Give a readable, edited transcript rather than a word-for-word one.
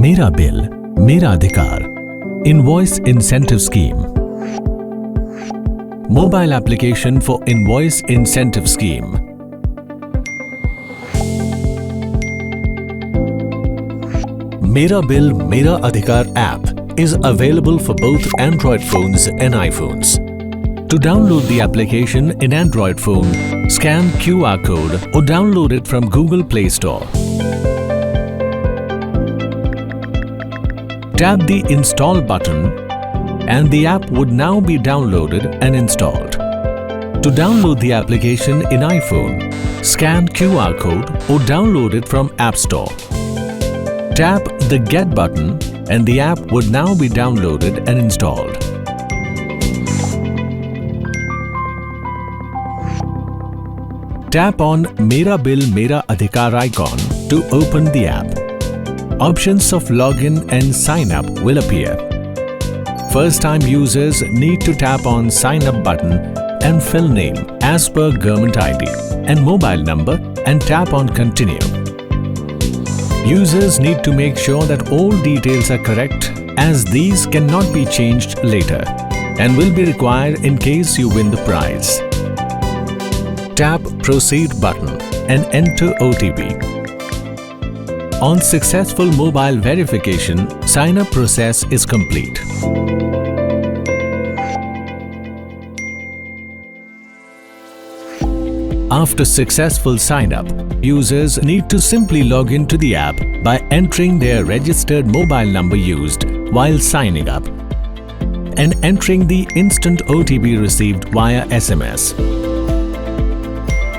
मेरा बिल मेरा अधिकार Invoice Incentive Scheme. Mobile application for Invoice Incentive Scheme. Mera Bill Mera Adhikar app is available for both Android phones and iPhones. To download the application in Android phone, scan QR code or download it from Google Play Store. Tap the Install button and the app would now be downloaded and installed. To download the application in iPhone, scan QR code or download it from App Store. Tap the Get button and the app would now be downloaded and installed. Tap on Mera Bill Mera Adhikar icon to open the app. Options of login and sign up will appear. First-time users need to tap on Sign Up button and fill name as per government ID and mobile number and tap on Continue. Users need to make sure that all details are correct as these cannot be changed later and will be required in case you win the prize. Tap Proceed button and enter OTP. On successful mobile verification, sign-up process is complete. After successful sign-up, users need to simply log into the app by entering their registered mobile number used while signing up and entering the instant OTP received via SMS.